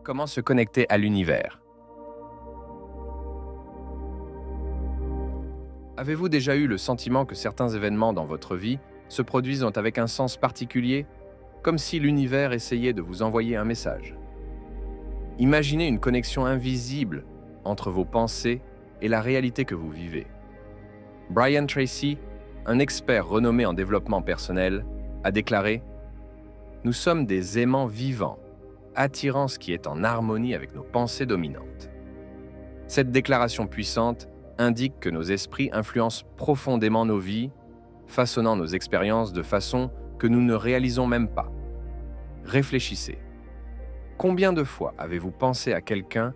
Comment se connecter à l'univers? Avez-vous déjà eu le sentiment que certains événements dans votre vie se produisent avec un sens particulier, comme si l'univers essayait de vous envoyer un message? Imaginez une connexion invisible entre vos pensées et la réalité que vous vivez. Brian Tracy, un expert renommé en développement personnel, a déclaré « Nous sommes des aimants vivants, attirant ce qui est en harmonie avec nos pensées dominantes. » Cette déclaration puissante indique que nos esprits influencent profondément nos vies, façonnant nos expériences de façon que nous ne réalisons même pas. Réfléchissez. Combien de fois avez-vous pensé à quelqu'un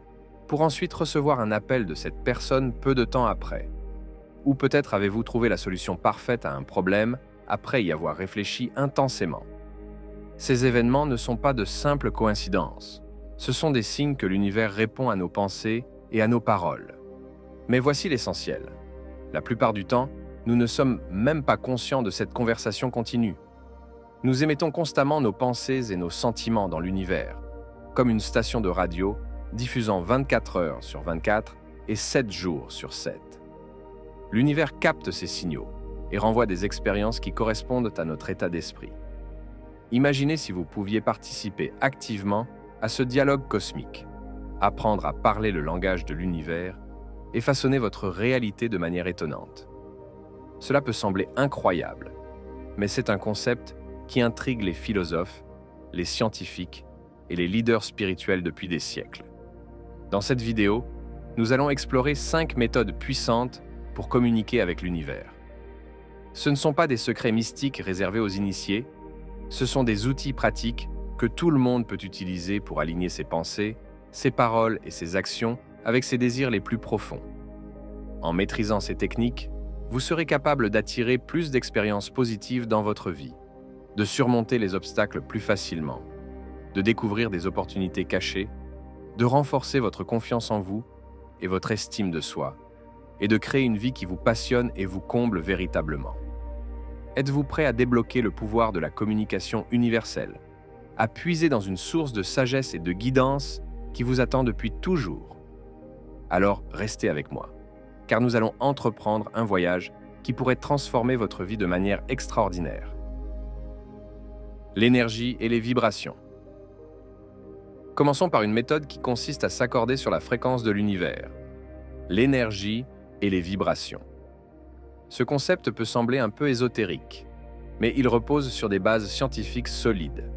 pour ensuite recevoir un appel de cette personne peu de temps après? Ou peut-être avez-vous trouvé la solution parfaite à un problème après y avoir réfléchi intensément? Ces événements ne sont pas de simples coïncidences. Ce sont des signes que l'univers répond à nos pensées et à nos paroles. Mais voici l'essentiel. La plupart du temps, nous ne sommes même pas conscients de cette conversation continue. Nous émettons constamment nos pensées et nos sentiments dans l'univers, comme une station de radio diffusant 24 heures sur 24 et 7 jours sur 7. L'univers capte ces signaux et renvoie des expériences qui correspondent à notre état d'esprit. Imaginez si vous pouviez participer activement à ce dialogue cosmique, apprendre à parler le langage de l'univers et façonner votre réalité de manière étonnante. Cela peut sembler incroyable, mais c'est un concept qui intrigue les philosophes, les scientifiques et les leaders spirituels depuis des siècles. Dans cette vidéo, nous allons explorer 5 méthodes puissantes pour communiquer avec l'univers. Ce ne sont pas des secrets mystiques réservés aux initiés, ce sont des outils pratiques que tout le monde peut utiliser pour aligner ses pensées, ses paroles et ses actions avec ses désirs les plus profonds. En maîtrisant ces techniques, vous serez capable d'attirer plus d'expériences positives dans votre vie, de surmonter les obstacles plus facilement, de découvrir des opportunités cachées, de renforcer votre confiance en vous et votre estime de soi, et de créer une vie qui vous passionne et vous comble véritablement. Êtes-vous prêt à débloquer le pouvoir de la communication universelle, à puiser dans une source de sagesse et de guidance qui vous attend depuis toujours? Alors restez avec moi, car nous allons entreprendre un voyage qui pourrait transformer votre vie de manière extraordinaire. L'énergie et les vibrations. Commençons par une méthode qui consiste à s'accorder sur la fréquence de l'univers. L'énergie et les vibrations. Ce concept peut sembler un peu ésotérique, mais il repose sur des bases scientifiques solides.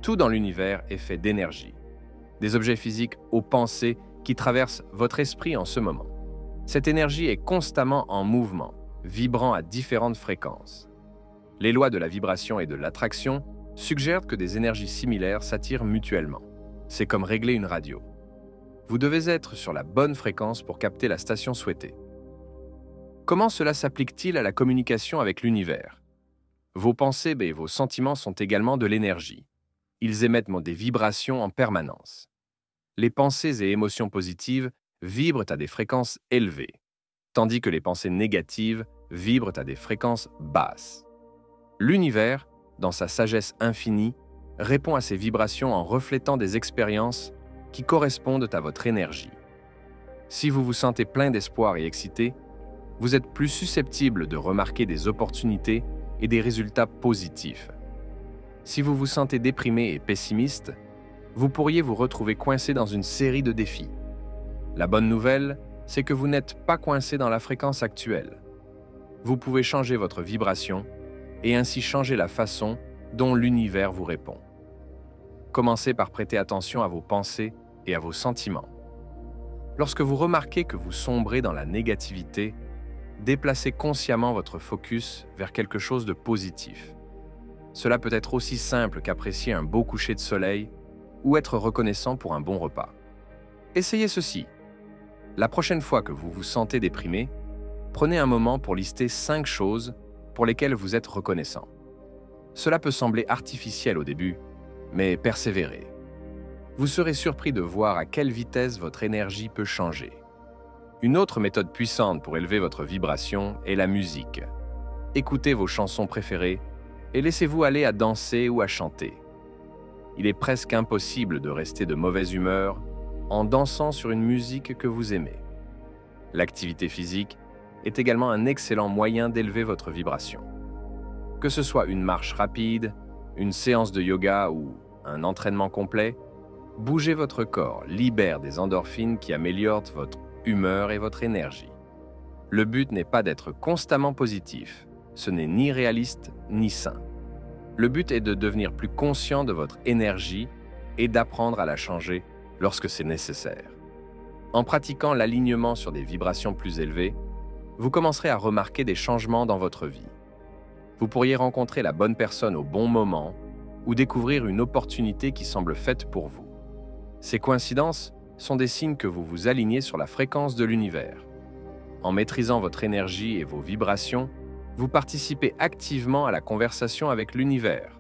Tout dans l'univers est fait d'énergie, des objets physiques aux pensées qui traversent votre esprit en ce moment. Cette énergie est constamment en mouvement, vibrant à différentes fréquences. Les lois de la vibration et de l'attraction suggèrent que des énergies similaires s'attirent mutuellement. C'est comme régler une radio. Vous devez être sur la bonne fréquence pour capter la station souhaitée. Comment cela s'applique-t-il à la communication avec l'univers? Vos pensées et vos sentiments sont également de l'énergie. Ils émettent des vibrations en permanence. Les pensées et émotions positives vibrent à des fréquences élevées, tandis que les pensées négatives vibrent à des fréquences basses. L'univers, dans sa sagesse infinie, répond à ces vibrations en reflétant des expériences qui correspondent à votre énergie. Si vous vous sentez plein d'espoir et excité, vous êtes plus susceptible de remarquer des opportunités et des résultats positifs. Si vous vous sentez déprimé et pessimiste, vous pourriez vous retrouver coincé dans une série de défis. La bonne nouvelle, c'est que vous n'êtes pas coincé dans la fréquence actuelle. Vous pouvez changer votre vibration et ainsi changer la façon dont l'univers vous répond. Commencez par prêter attention à vos pensées et à vos sentiments. Lorsque vous remarquez que vous sombrez dans la négativité, déplacez consciemment votre focus vers quelque chose de positif. Cela peut être aussi simple qu'apprécier un beau coucher de soleil ou être reconnaissant pour un bon repas. Essayez ceci. La prochaine fois que vous vous sentez déprimé, prenez un moment pour lister 5 choses pour lesquelles vous êtes reconnaissant. Cela peut sembler artificiel au début, mais persévérez. Vous serez surpris de voir à quelle vitesse votre énergie peut changer. Une autre méthode puissante pour élever votre vibration est la musique. Écoutez vos chansons préférées et laissez-vous aller à danser ou à chanter. il est presque impossible de rester de mauvaise humeur en dansant sur une musique que vous aimez. L'activité physique est également un excellent moyen d'élever votre vibration. Que ce soit une marche rapide, une séance de yoga ou un entraînement complet, bouger votre corps libère des endorphines qui améliorent votre humeur et votre énergie. Le but n'est pas d'être constamment positif, ce n'est ni réaliste ni sain. Le but est de devenir plus conscient de votre énergie et d'apprendre à la changer lorsque c'est nécessaire. En pratiquant l'alignement sur des vibrations plus élevées, vous commencerez à remarquer des changements dans votre vie. Vous pourriez rencontrer la bonne personne au bon moment ou découvrir une opportunité qui semble faite pour vous. Ces coïncidences sont des signes que vous vous alignez sur la fréquence de l'univers. En maîtrisant votre énergie et vos vibrations, vous participez activement à la conversation avec l'univers,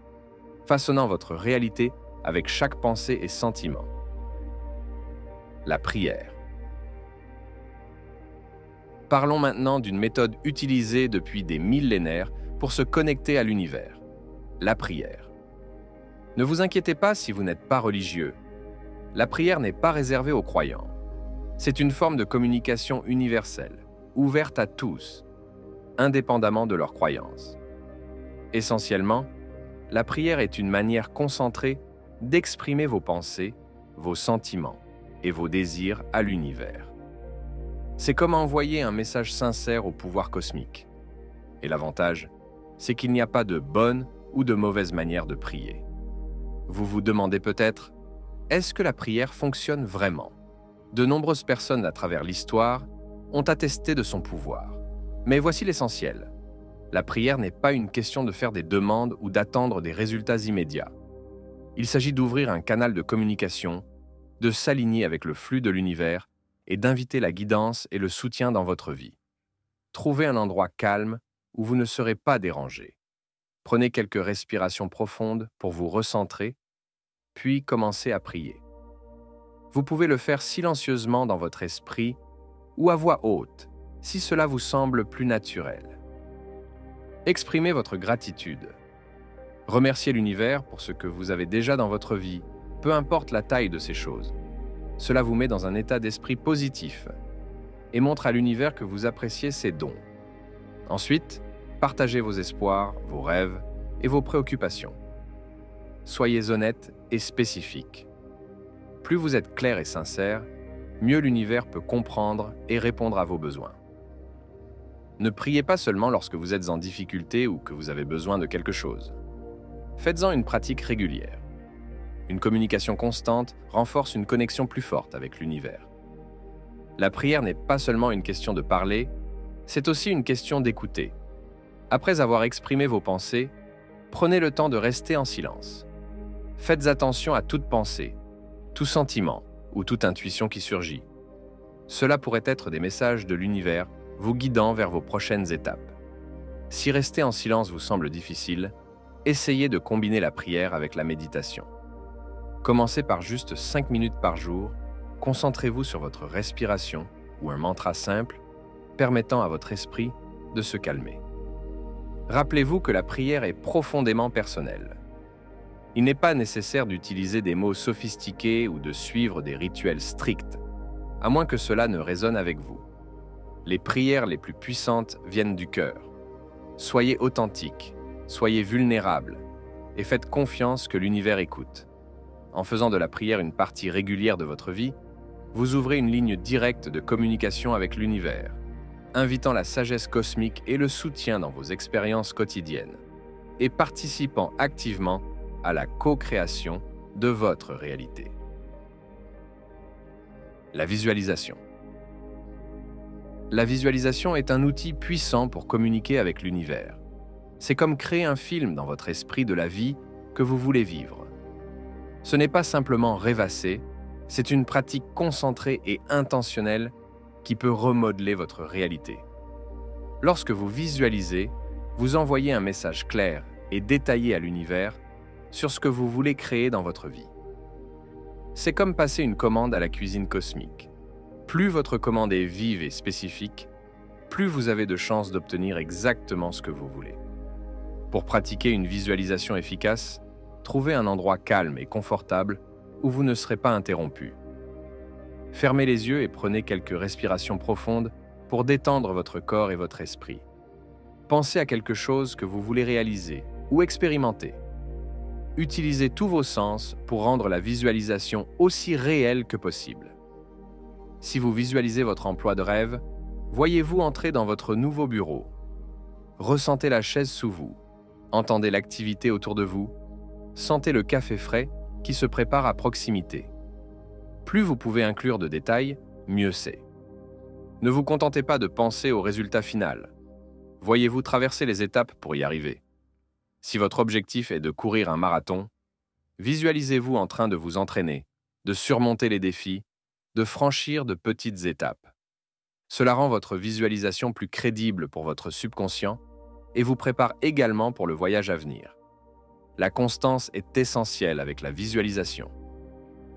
façonnant votre réalité avec chaque pensée et sentiment. La prière. Parlons maintenant d'une méthode utilisée depuis des millénaires pour se connecter à l'univers, la prière. Ne vous inquiétez pas si vous n'êtes pas religieux. La prière n'est pas réservée aux croyants. C'est une forme de communication universelle, ouverte à tous, indépendamment de leurs croyances. Essentiellement, la prière est une manière concentrée d'exprimer vos pensées, vos sentiments et vos désirs à l'univers. C'est comme envoyer un message sincère au pouvoir cosmique. Et l'avantage, c'est qu'il n'y a pas de bonne ou de mauvaise manière de prier. Vous vous demandez peut-être, est-ce que la prière fonctionne vraiment? De nombreuses personnes à travers l'histoire ont attesté de son pouvoir. Mais voici l'essentiel. La prière n'est pas une question de faire des demandes ou d'attendre des résultats immédiats. Il s'agit d'ouvrir un canal de communication, de s'aligner avec le flux de l'univers et d'inviter la guidance et le soutien dans votre vie. Trouvez un endroit calme où vous ne serez pas dérangé. Prenez quelques respirations profondes pour vous recentrer, puis commencez à prier. Vous pouvez le faire silencieusement dans votre esprit ou à voix haute, si cela vous semble plus naturel. Exprimez votre gratitude. Remerciez l'univers pour ce que vous avez déjà dans votre vie, peu importe la taille de ces choses. Cela vous met dans un état d'esprit positif et montre à l'univers que vous appréciez ses dons. Ensuite, partagez vos espoirs, vos rêves et vos préoccupations. Soyez honnête et spécifique. Plus vous êtes clair et sincère, mieux l'univers peut comprendre et répondre à vos besoins. Ne priez pas seulement lorsque vous êtes en difficulté ou que vous avez besoin de quelque chose. Faites-en une pratique régulière. Une communication constante renforce une connexion plus forte avec l'univers. La prière n'est pas seulement une question de parler, c'est aussi une question d'écouter. Après avoir exprimé vos pensées, prenez le temps de rester en silence. Faites attention à toute pensée, tout sentiment ou toute intuition qui surgit. Cela pourrait être des messages de l'univers vous guidant vers vos prochaines étapes. Si rester en silence vous semble difficile, essayez de combiner la prière avec la méditation. Commencez par juste 5 minutes par jour, concentrez-vous sur votre respiration ou un mantra simple, permettant à votre esprit de se calmer. Rappelez-vous que la prière est profondément personnelle. Il n'est pas nécessaire d'utiliser des mots sophistiqués ou de suivre des rituels stricts, à moins que cela ne résonne avec vous. Les prières les plus puissantes viennent du cœur. Soyez authentique, soyez vulnérable et faites confiance que l'univers écoute. En faisant de la prière une partie régulière de votre vie, vous ouvrez une ligne directe de communication avec l'univers, invitant la sagesse cosmique et le soutien dans vos expériences quotidiennes, et participant activement à la co-création de votre réalité. La visualisation. La visualisation est un outil puissant pour communiquer avec l'univers. C'est comme créer un film dans votre esprit de la vie que vous voulez vivre. Ce n'est pas simplement rêvasser, c'est une pratique concentrée et intentionnelle qui peut remodeler votre réalité. Lorsque vous visualisez, vous envoyez un message clair et détaillé à l'univers sur ce que vous voulez créer dans votre vie. C'est comme passer une commande à la cuisine cosmique. Plus votre commande est vive et spécifique, plus vous avez de chances d'obtenir exactement ce que vous voulez. Pour pratiquer une visualisation efficace, Trouvez un endroit calme et confortable où vous ne serez pas interrompu. Fermez les yeux et prenez quelques respirations profondes pour détendre votre corps et votre esprit. Pensez à quelque chose que vous voulez réaliser ou expérimenter. Utilisez tous vos sens pour rendre la visualisation aussi réelle que possible. Si vous visualisez votre emploi de rêve, voyez-vous entrer dans votre nouveau bureau. Ressentez la chaise sous vous, entendez l'activité autour de vous, sentez le café frais qui se prépare à proximité. Plus vous pouvez inclure de détails, mieux c'est. Ne vous contentez pas de penser au résultat final. Voyez-vous traverser les étapes pour y arriver. Si votre objectif est de courir un marathon, visualisez-vous en train de vous entraîner, de surmonter les défis, de franchir de petites étapes. Cela rend votre visualisation plus crédible pour votre subconscient et vous prépare également pour le voyage à venir. La constance est essentielle avec la visualisation.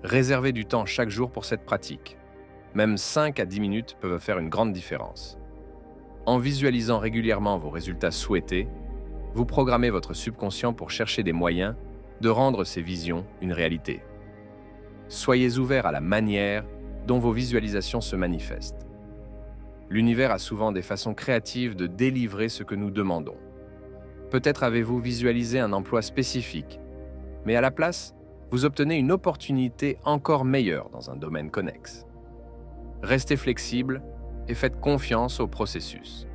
Réservez du temps chaque jour pour cette pratique. Même 5 à 10 minutes peuvent faire une grande différence. En visualisant régulièrement vos résultats souhaités, vous programmez votre subconscient pour chercher des moyens de rendre ces visions une réalité. Soyez ouverts à la manière dont vos visualisations se manifestent. L'univers a souvent des façons créatives de délivrer ce que nous demandons. Peut-être avez-vous visualisé un emploi spécifique, mais à la place, vous obtenez une opportunité encore meilleure dans un domaine connexe. Restez flexible et faites confiance au processus.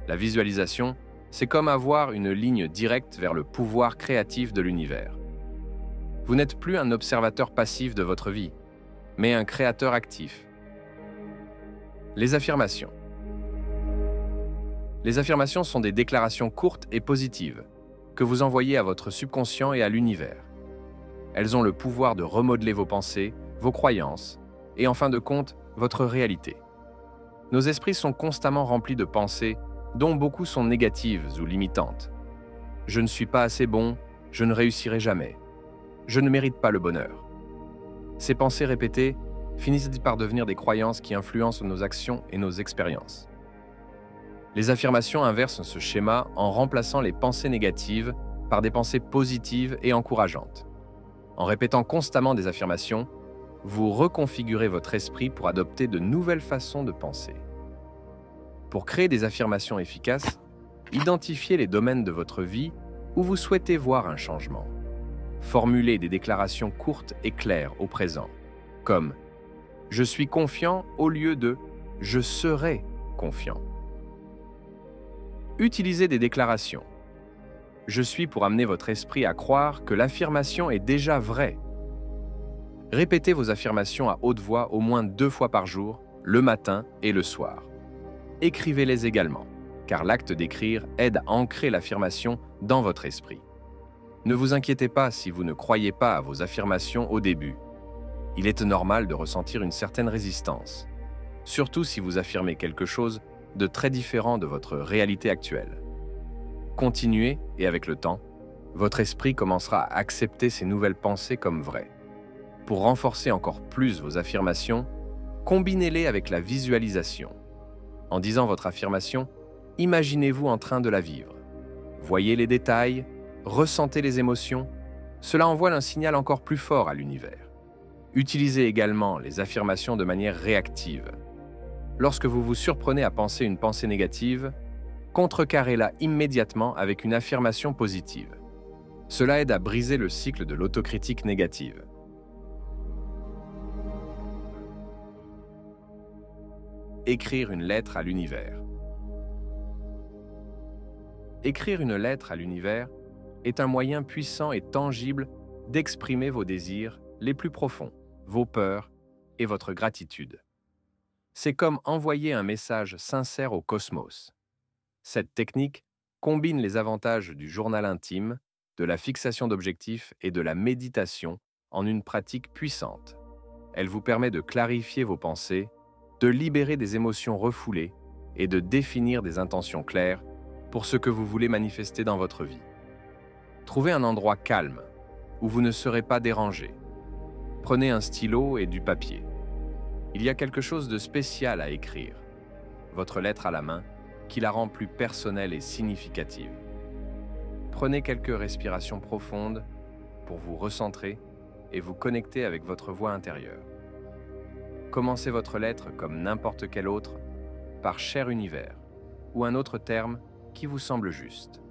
La visualisation, c'est comme avoir une ligne directe vers le pouvoir créatif de l'univers. Vous n'êtes plus un observateur passif de votre vie, mais un créateur actif. Les affirmations. Les affirmations sont des déclarations courtes et positives que vous envoyez à votre subconscient et à l'univers. Elles ont le pouvoir de remodeler vos pensées, vos croyances et en fin de compte, votre réalité. Nos esprits sont constamment remplis de pensées dont beaucoup sont négatives ou limitantes. Je ne suis pas assez bon, je ne réussirai jamais. Je ne mérite pas le bonheur. Ces pensées répétées finissent par devenir des croyances qui influencent nos actions et nos expériences. Les affirmations inversent ce schéma en remplaçant les pensées négatives par des pensées positives et encourageantes. En répétant constamment des affirmations, vous reconfigurez votre esprit pour adopter de nouvelles façons de penser. Pour créer des affirmations efficaces, identifiez les domaines de votre vie où vous souhaitez voir un changement. Formulez des déclarations courtes et claires au présent, comme « Je suis confiant » au lieu de « Je serai confiant ». Utilisez des déclarations. Je suis pour amener votre esprit à croire que l'affirmation est déjà vraie. Répétez vos affirmations à haute voix au moins 2 fois par jour, le matin et le soir. Écrivez-les également, car l'acte d'écrire aide à ancrer l'affirmation dans votre esprit. Ne vous inquiétez pas si vous ne croyez pas à vos affirmations au début. Il est normal de ressentir une certaine résistance, surtout si vous affirmez quelque chose de très différent de votre réalité actuelle. Continuez et avec le temps, votre esprit commencera à accepter ces nouvelles pensées comme vraies. Pour renforcer encore plus vos affirmations, combinez-les avec la visualisation. En disant votre affirmation, imaginez-vous en train de la vivre. Voyez les détails, ressentez les émotions. Cela envoie un signal encore plus fort à l'univers. Utilisez également les affirmations de manière réactive. Lorsque vous vous surprenez à penser une pensée négative, contrecarrez-la immédiatement avec une affirmation positive. Cela aide à briser le cycle de l'autocritique négative. Écrire une lettre à l'univers. Écrire une lettre à l'univers est un moyen puissant et tangible d'exprimer vos désirs les plus profonds, vos peurs et votre gratitude. C'est comme envoyer un message sincère au cosmos. Cette technique combine les avantages du journal intime, de la fixation d'objectifs et de la méditation en une pratique puissante. Elle vous permet de clarifier vos pensées, de libérer des émotions refoulées et de définir des intentions claires pour ce que vous voulez manifester dans votre vie. Trouvez un endroit calme où vous ne serez pas dérangé. Prenez un stylo et du papier. Il y a quelque chose de spécial à écrire, votre lettre à la main, qui la rend plus personnelle et significative. Prenez quelques respirations profondes pour vous recentrer et vous connecter avec votre voix intérieure. Commencez votre lettre comme n'importe quelle autre, par cher univers, ou un autre terme qui vous semble juste.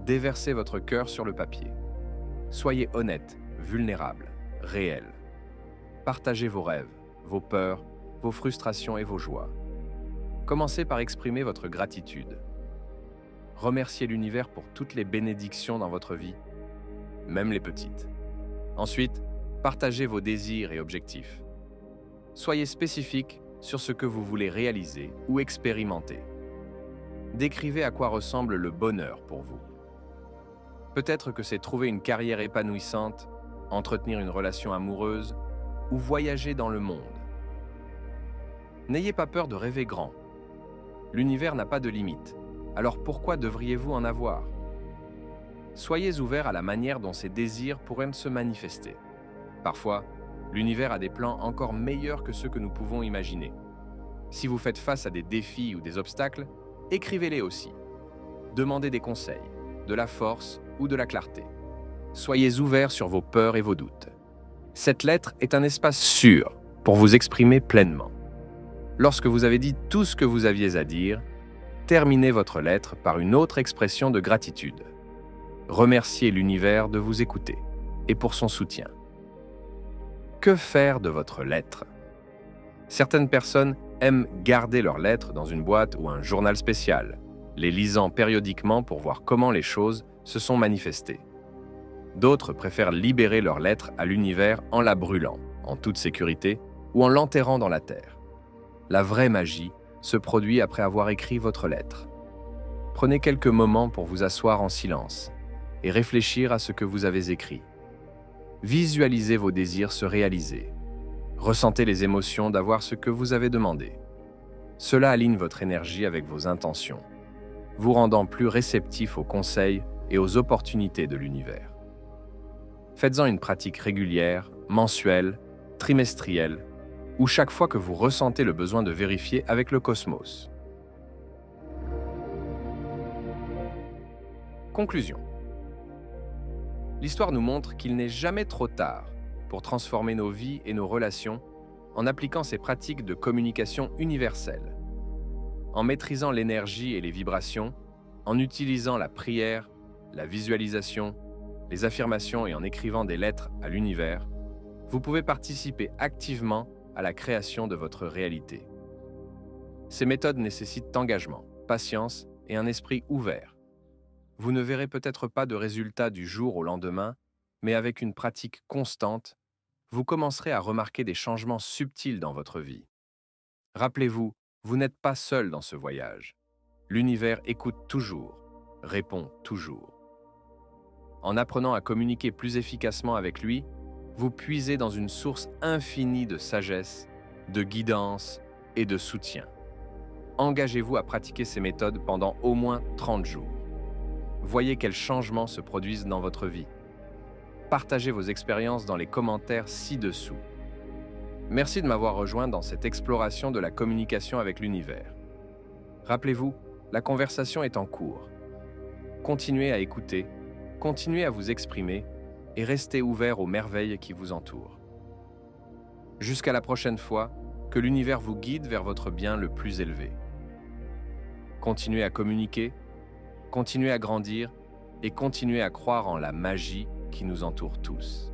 Déversez votre cœur sur le papier. Soyez honnête, vulnérable, réel. Partagez vos rêves, vos peurs, vos frustrations et vos joies. Commencez par exprimer votre gratitude. Remerciez l'univers pour toutes les bénédictions dans votre vie, même les petites. Ensuite, partagez vos désirs et objectifs. Soyez spécifique sur ce que vous voulez réaliser ou expérimenter. Décrivez à quoi ressemble le bonheur pour vous. Peut-être que c'est trouver une carrière épanouissante, entretenir une relation amoureuse ou voyager dans le monde. N'ayez pas peur de rêver grand. L'univers n'a pas de limite, alors pourquoi devriez-vous en avoir? Soyez ouvert à la manière dont ces désirs pourraient se manifester. Parfois, l'univers a des plans encore meilleurs que ceux que nous pouvons imaginer. Si vous faites face à des défis ou des obstacles, écrivez-les aussi. Demandez des conseils, de la force ou de la clarté. Soyez ouvert sur vos peurs et vos doutes. Cette lettre est un espace sûr pour vous exprimer pleinement. Lorsque vous avez dit tout ce que vous aviez à dire, terminez votre lettre par une autre expression de gratitude. Remerciez l'univers de vous écouter et pour son soutien. Que faire de votre lettre? Certaines personnes aiment garder leurs lettres dans une boîte ou un journal spécial, les lisant périodiquement pour voir comment les choses se sont manifestées. D'autres préfèrent libérer leurs lettres à l'univers en la brûlant, en toute sécurité, ou en l'enterrant dans la terre. La vraie magie se produit après avoir écrit votre lettre. Prenez quelques moments pour vous asseoir en silence et réfléchir à ce que vous avez écrit. Visualisez vos désirs se réaliser. Ressentez les émotions d'avoir ce que vous avez demandé. Cela aligne votre énergie avec vos intentions, vous rendant plus réceptif aux conseils et aux opportunités de l'univers. Faites-en une pratique régulière, mensuelle, trimestrielle, ou chaque fois que vous ressentez le besoin de vérifier avec le cosmos. Conclusion. L'histoire nous montre qu'il n'est jamais trop tard pour transformer nos vies et nos relations en appliquant ces pratiques de communication universelle. En maîtrisant l'énergie et les vibrations, en utilisant la prière, la visualisation, les affirmations et en écrivant des lettres à l'univers, vous pouvez participer activement à la création de votre réalité. Ces méthodes nécessitent engagement, patience et un esprit ouvert. Vous ne verrez peut-être pas de résultats du jour au lendemain, mais avec une pratique constante, vous commencerez à remarquer des changements subtils dans votre vie. Rappelez-vous, vous n'êtes pas seul dans ce voyage. L'univers écoute toujours, répond toujours. En apprenant à communiquer plus efficacement avec lui, vous puisez dans une source infinie de sagesse, de guidance et de soutien. Engagez-vous à pratiquer ces méthodes pendant au moins 30 jours. Voyez quels changements se produisent dans votre vie. Partagez vos expériences dans les commentaires ci-dessous. Merci de m'avoir rejoint dans cette exploration de la communication avec l'univers. Rappelez-vous, la conversation est en cours. Continuez à écouter, continuez à vous exprimer et restez ouvert aux merveilles qui vous entourent. Jusqu'à la prochaine fois, que l'univers vous guide vers votre bien le plus élevé. Continuez à communiquer, continuez à grandir et continuez à croire en la magie qui nous entoure tous.